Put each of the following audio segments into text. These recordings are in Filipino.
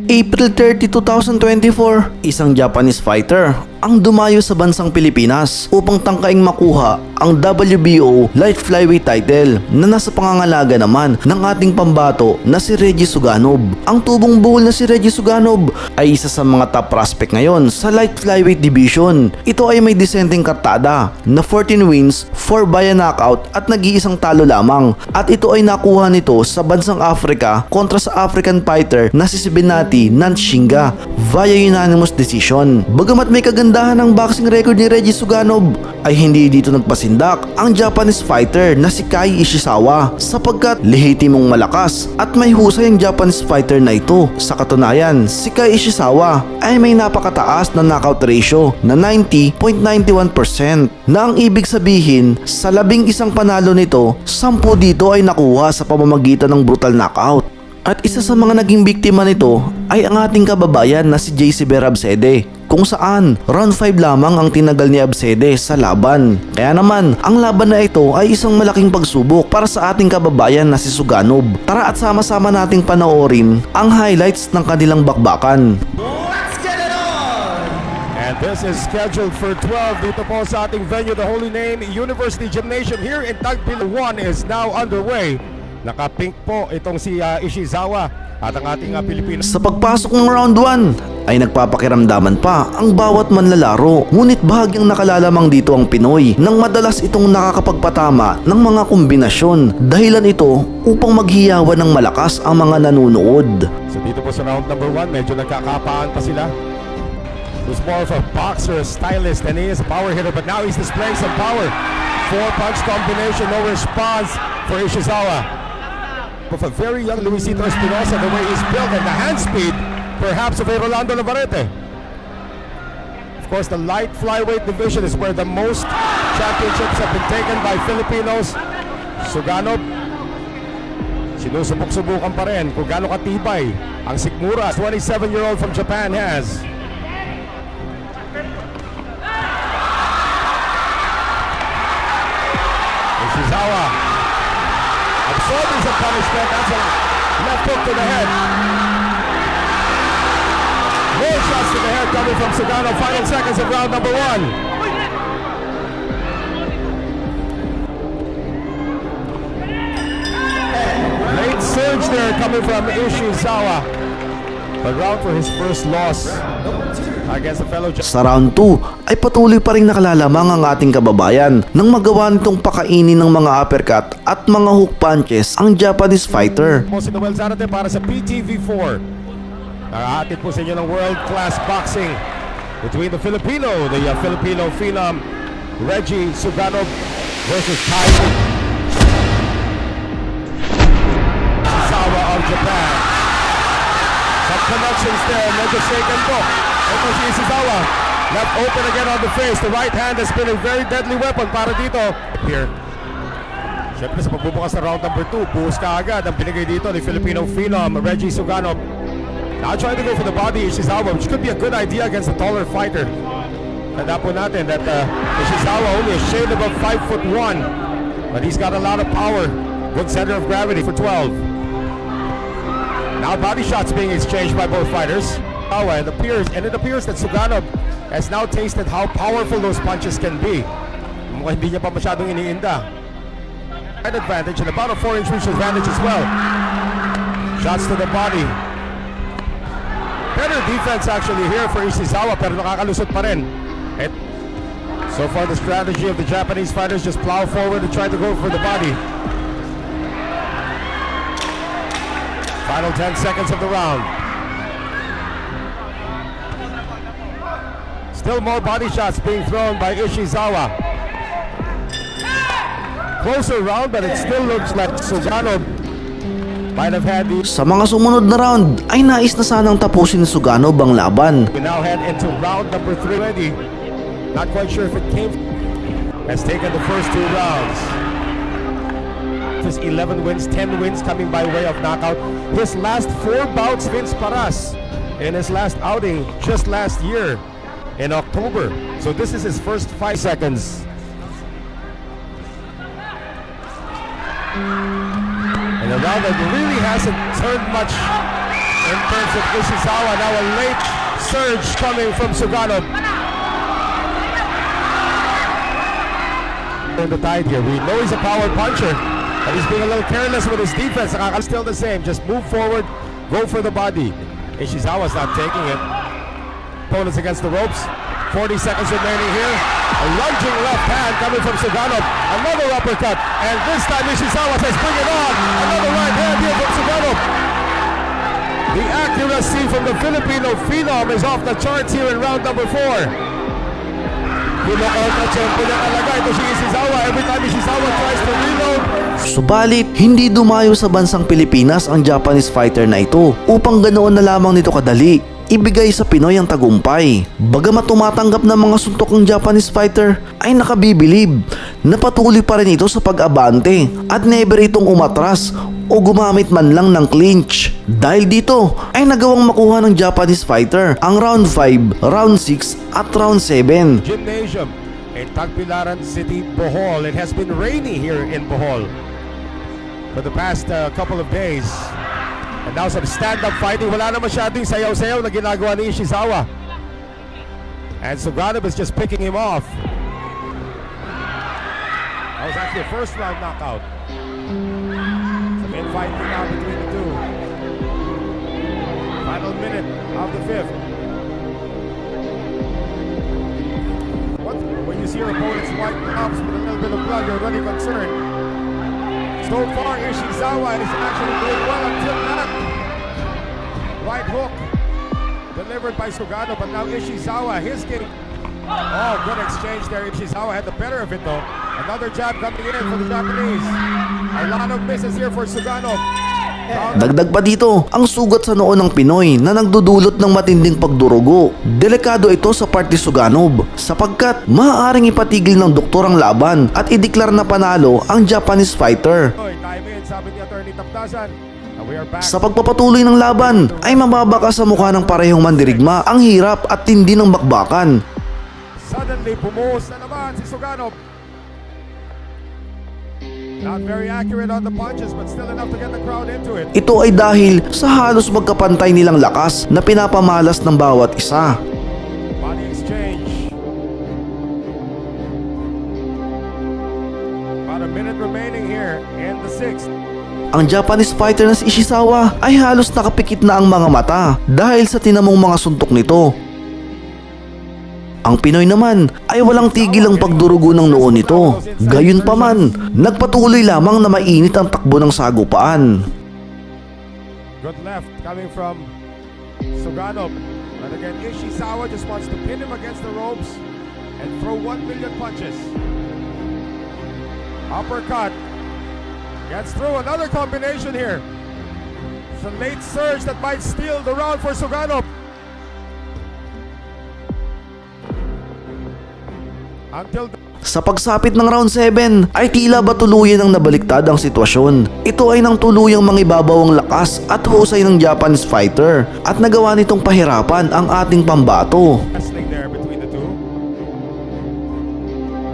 April 30, 2024, isang Japanese fighter ang dumayo sa bansang Pilipinas upang tangkaing makuha ang WBO light flyweight title na nasa pangangalaga naman ng ating pambato na si Reggie Suganov. Ang tubong buhol na si Reggie Suganov ay isa sa mga top prospect ngayon sa light flyweight division. Ito ay may disenteng kartada na 14 wins, 4 via knockout at nag-iisang talo lamang, at ito ay nakuha nito sa bansang Africa kontra sa African fighter na si Benati Nanshinga via unanimous decision. Bagamat may kagandahan ng boxing record ni Reggie Suganov, ay hindi dito nagpasindak ang Japanese fighter na si Kai Ishizawa, sapagkat lehitimong malakas at may husay ang Japanese fighter na ito. Sa katunayan, si Kai Ishizawa ay may napakataas na knockout ratio na 90.91%, na ang ibig sabihin sa 11 panalo nito, 10 dito ay nakuha sa pamamagitan ng brutal knockout. At isa sa mga naging biktima nito ay ang ating kababayan na si JC Abcede, kung saan round 5 lamang ang tinagal ni Abcede sa laban. Kaya naman, ang laban na ito ay isang malaking pagsubok para sa ating kababayan na si Suganov. Tara at sama-sama nating panoorin ang highlights ng kanilang bakbakan. Let's get it on! And this is scheduled for 12 dito po sa ating venue, the Holy Name University Gymnasium here in Tagbilaran. 1 is now underway. Naka-pink po itong si Ishizawa at ang ating Pilipino. Sa pagpasok ng round 1 ay nagpapakiramdaman pa ang bawat manlalaro, ngunit bahagyang nakalalamang dito ang Pinoy nang madalas itong nakakapagpatama ng mga kombinasyon. Dahilan ito upang maghiyawan ng malakas ang mga nanunood. So dito po sa round number 1, medyo nagkakapaan pa sila. Who's more of a boxer, a stylist, and he is a power hitter, but now he's displaying some power. 4-punch combination, no response for Ishizawa. Of a very young Luisito Espinosa, the way he's built and the hand speed, perhaps of a Rolando Navarrete. Of course, the light flyweight division is where the most championships have been taken by Filipinos. Suganov, sinusubok-subukan pa rin kung gaano katibay ang sikmura 27-year-old from Japan has. Ishizawa absorbing some punishment. That's a left hook to the head. More shots to the head coming from Suganov. Final seconds of round number 1. Late surge there coming from Ishizawa. But round for his first loss against a fellow. Sa round 2 ay patuloy pa rin nakalalamang ang ating kababayan nang magawa nitong pakainin ng mga uppercut at mga hook punches ang Japanese fighter. Si Noel Zarate para sa PTV4. Nakahatid po sa inyo ng world-class boxing between the Filipino phenom Reggie Suganov versus Kai Ishizawa of Japan. Some connections there, medyo shaken po. Ito si Ishizawa, left open again on the face. The right hand has been a very deadly weapon para dito. Here, siyempre sa pagbubukas sa round number 2, buhos ka agad ang binigay dito ni Filipino phenom Reggie Suganov. Now trying to go for the body Ishizawa, which could be a good idea against a taller fighter. Tanda po natin that Ishizawa only a shade above 5'1", but he's got a lot of power. Good center of gravity for 12. Now body shots being exchanged by both fighters. And it appears that Suganov has now tasted how powerful those punches can be. Mukhang hindi niya pa masyadong iniinda. An advantage and about a 4-inch reach advantage as well. Shots to the body. Better defense actually here for Ishizawa, pero nakakalusot pa rin. So far the strategy of the Japanese fighters just plow forward and try to go for the body. Final 10 seconds of the round. Still more body shots being thrown by Ishizawa. Closer round, but it still looks like Suganov might have had the... Sa mga sumunod na round ay nais na sanang tapusin ni Suganov ang laban. We now head into round number 3 already. Not quite sure if it came... Has taken the first 2 rounds. His 11 wins, 10 wins coming by way of knockout. His last 4 bouts, Vince Paras, in his last outing just last year in October. So this is his first 5 seconds. And a round that really hasn't turned much in terms moves of Ishizawa. Now a late surge coming from Suganov. In the tide here, we know he's a power puncher, but he's being a little careless with his defense. Still the same, just move forward, go for the body. Ishizawa's not taking it. Opponents against the ropes. 40 seconds remaining here. A lunging left hand coming from Suganov. Another uppercut, and this time Ishizawa says, "Bring it on!" Another right hand here from Suganov. The accuracy from the Filipino phenom is off the charts here in round number 4. Pinaka tempo niya talaga ito si Ishizawa. Every time Ishizawa tries to reload, Subalit, hindi dumayo sa bansang Pilipinas ang Japanese fighter na ito upang ganoon na lamang nito kadali ibigay sa Pinoy ang tagumpay. Bagamat tumatanggap ng mga suntok ng Japanese fighter, ay nakabibilib na patuloy pa rin ito sa pag-abante at never itong umatras o gumamit man lang ng clinch. Dahil dito ay nagawang makuha ng Japanese fighter ang round 5, round 6 at round 7. Gymnasium in Tagbilaran City, Bohol. It has been rainy here in Bohol for the past couple of days. And now some stand-up fighting. Wala na masyadong sayaw-sayaw na ginagawa ni Ishizawa. And Suganov is just picking him off. That was actually a first round knockout. Some infighting now between the two. Final minute of the 5th. When you see your opponent's white gloves with a little bit of blood, you're already concerned. So far, Ishizawa is actually doing well until that right hook delivered by Suganov, but now Ishizawa, his game. Oh, good exchange there. Ishizawa had the better of it though. Another jab coming in for the Japanese. A lot of misses here for Suganov. Dagdag pa dito, ang sugat sa noo ng Pinoy na nagdudulot ng matinding pagdurugo. Delikado ito sa part ni Suganov sapagkat maaaring ipatigil ng doktor ang laban at ideklar na panalo ang Japanese fighter. Time in, sabi ni Attorney Taptasan. We are back. Sa pagpapatuloy ng laban ay mababaka sa mukha ng parehong mandirigma ang hirap at tindi ng bakbakan. Suddenly, bumuhos na naman si Suganov. Not very accurate on the punches, but still enough to get the crowd into it. Ito ay dahil sa halos magkapantay nilang lakas na pinapamalas ng bawat isa. Body exchange. About a minute remaining here in the 6th. Ang Japanese fighter na si Ishizawa ay halos nakapikit na ang mga mata dahil sa tinamong mga suntok nito. Ang Pinoy naman ay walang tigil ang pagdurugo ng noo nito. Gayunpaman, nagpatuloy lamang na mainit ang takbo ng sagupaan. Good left coming from Suganov. But again, Ishizawa just wants to pin him against the ropes and throw 1 million punches. Uppercut. Gets through another combination here. It's a late surge that might steal the round for Suganov. Until Sa pagsapit ng round 7 ay tila ba tuluyan ang nabaliktad ang sitwasyon. Ito ay nang tuluyang mangibabaw ang lakas at husay ng Japanese fighter at nagawa nitong pahirapan ang ating pambato. wrestling there between the two.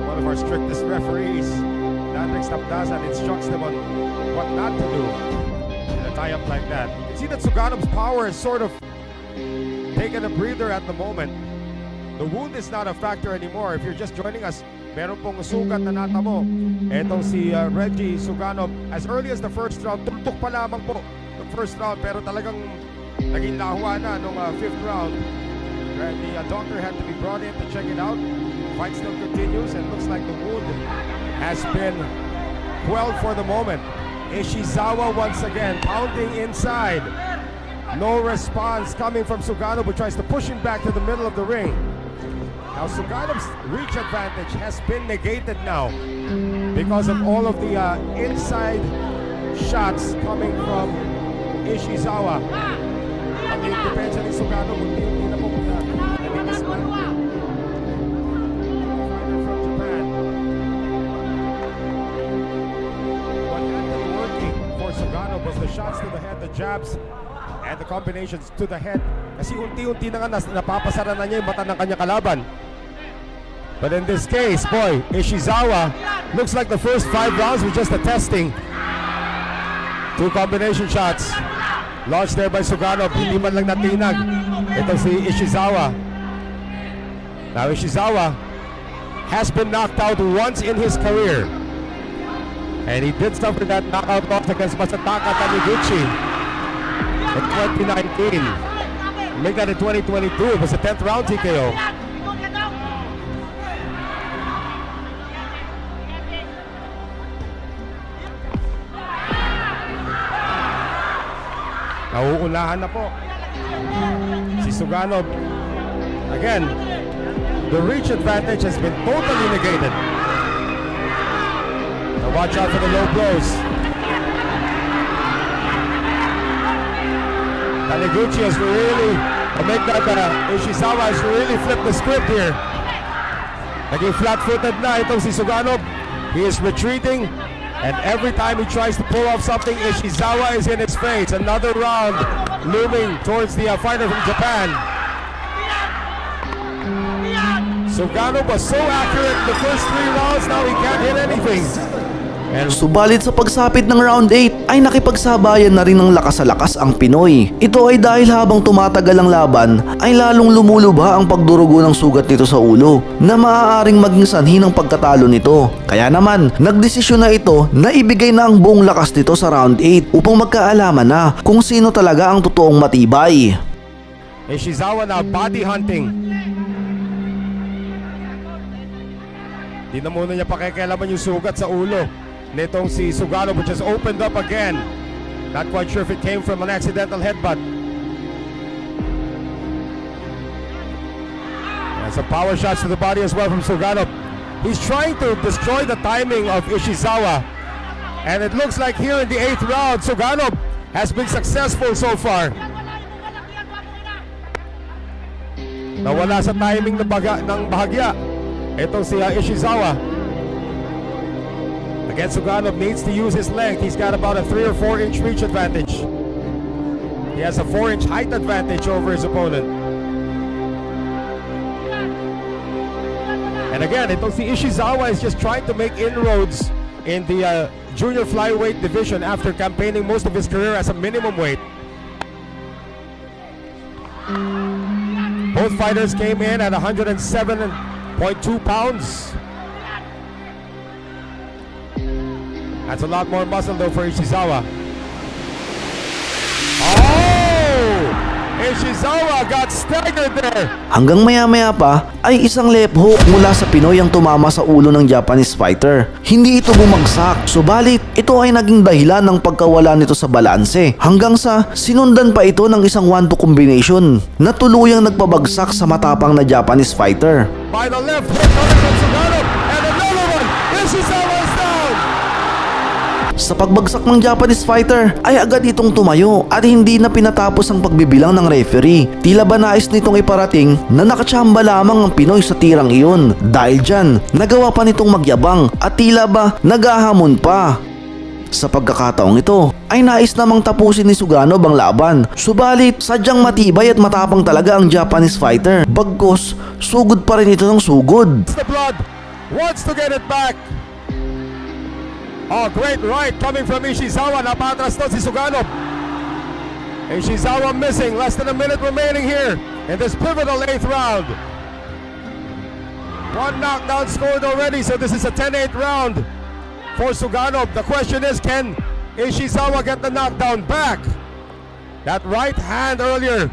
One of our strictest referees, Dandrix Tapdasan, instructs them on what not to do in a tie-up like that. You see that Suganov's power is sort of taken a breather at the moment. The wound is not a factor anymore. If you're just joining us, meron pong sugat na natamo. Etong si Reggie Suganov, as early as the first round, tuntok pa lamang po the first round, pero talagang naging lahua na nung 5th round. And the doctor had to be brought in to check it out. Fight still continues and looks like the wound has been quelled for the moment. Ishizawa once again pounding inside. No response coming from Suganov, who tries to push him back to the middle of the ring. Now Suganov's reach advantage has been negated now because of all of the inside shots coming from Ishizawa. Ang depensa ni Suganov, hindi na po nalinis man. Fighter from Japan. What had been working for Suganov was the shots to the head, the jabs, and the combinations to the head. Kasi unti-unti na nga napapasara na niya yung mata ng kanyang kalaban. But in this case, boy, Ishizawa looks like the first 5 rounds was just a testing. 2 combination shots. Launched there by Suganov. Hindi man lang natinag. Ito si Ishizawa. Now Ishizawa has been knocked out once in his career. And he did suffer that knockout loss against Masataka Taniguchi in 2019. Make that in 2022. It was a 10th round TKO. Nauunahan na po si Suganov. Again, the reach advantage has been totally negated. Now watch out for the low blows. Taniguchi has really, Ishizawa has really flipped the script here. Naging flat-footed na itong si Suganov. He is retreating. And every time he tries to pull off something, Ishizawa is in his face. Another round looming towards the fighter from Japan. Suganov was so accurate in the first 3 rounds, now he can't hit anything. And Subalit sa pagsapit ng round 8 ay nakipagsabayan na rin ng lakas sa lakas ang Pinoy. Ito ay dahil habang tumatagal ang laban ay lalong lumulubha ang pagdurugo ng sugat nito sa ulo na maaaring maging sanhi ng pagkatalo nito. Kaya naman nagdesisyon na ito na ibigay na ang buong lakas nito sa round 8 upang magkaalaman na kung sino talaga ang totoong matibay. Ishizawa now body hunting. Di na muna niya pakikialaman yung sugat sa ulo nitong si Suganov, which has opened up again. Not quite sure if it came from an accidental headbutt. And some power shots to the body as well from Suganov. He's trying to destroy the timing of Ishizawa. And it looks like here in the 8th round, Suganov has been successful so far. Nawala sa timing ng bahagya itong si Ishizawa. Again, Suganov needs to use his length. He's got about a 3 or 4 inch reach advantage. He has a 4 inch height advantage over his opponent. And again, itong si Ishizawa is just trying to make inroads in the junior flyweight division after campaigning most of his career as a minimum weight. Both fighters came in at 107.2 pounds. That's a lot more muscle though for Ishizawa. Oh! Ishizawa got staggered there. Hanggang maya-maya pa ay isang left hook mula sa Pinoy ang tumama sa ulo ng Japanese fighter. Hindi ito bumagsak, subalit ito ay naging dahilan ng pagkawala nito sa balanse hanggang sa sinundan pa ito ng isang 1-2 combination na tuluyang nagpabagsak sa matapang na Japanese fighter. By the left hook coming from Suganov, and another one. Ishizawa is down. Sa pagbagsak ng Japanese fighter ay agad itong tumayo at hindi na pinatapos ang pagbibilang ng referee. Tila ba nais nitong iparating na nakachamba lamang ang Pinoy sa tirang iyon. Dahil dyan, nagawa pa nitong magyabang at tila ba naghahamon pa. Sa pagkakataong ito ay nais namang tapusin ni Suganov ang laban. Subalit sadyang matibay at matapang talaga ang Japanese fighter. Bagkus, sugod pa rin ito ng sugod. The blood wants to get it back. Oh, great right coming from Ishizawa. Napatras to si Suganov. Ishizawa missing. Less than a minute remaining here in this pivotal 8th round. 1 knockdown scored already, so this is a 10-8 round for Suganov. The question is, can Ishizawa get the knockdown back? That right hand earlier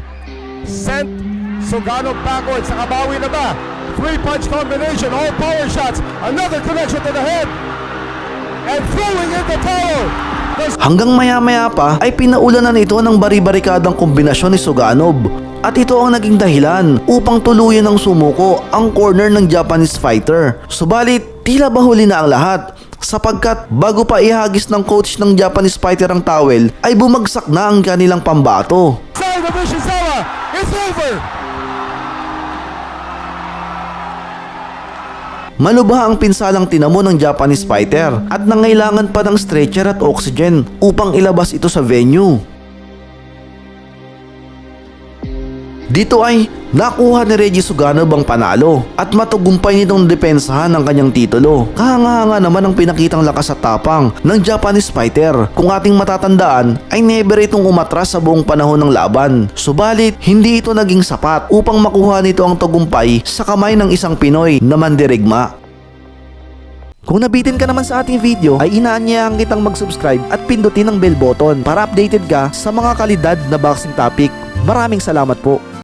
sent Suganov backwards. Nakabawi na ba? 3-punch combination, all power shots. Another connection to the head. And throwing in the power. Hanggang maya-maya pa ay pinaulanan ito ng bari-barikadang kombinasyon ni Suganov. At ito ang naging dahilan upang tuluyan ng sumuko ang corner ng Japanese fighter. Subalit, tila ba huli na ang lahat? Sapagkat bago pa ihagis ng coach ng Japanese fighter ang towel, ay bumagsak na ang kanilang pambato. Side of Ishizawa, it's over. Malubha ang pinsalang tinamo ng Japanese fighter at nangailangan pa ng stretcher at oxygen upang ilabas ito sa venue. Dito ay nakuha ni Reggie Suganov ang panalo at matagumpay nitong depensahan ang kanyang titulo. Kahanga-hanga naman ang pinakitang lakas at tapang ng Japanese fighter. Kung ating matatandaan ay never itong umatras sa buong panahon ng laban. Subalit hindi ito naging sapat upang makuha nito ang tagumpay sa kamay ng isang Pinoy na mandirigma. Kung nabitin ka naman sa ating video ay inaanyayahan kitang mag-subscribe at pindutin ang bell button para updated ka sa mga kalidad na boxing topic. Maraming salamat po.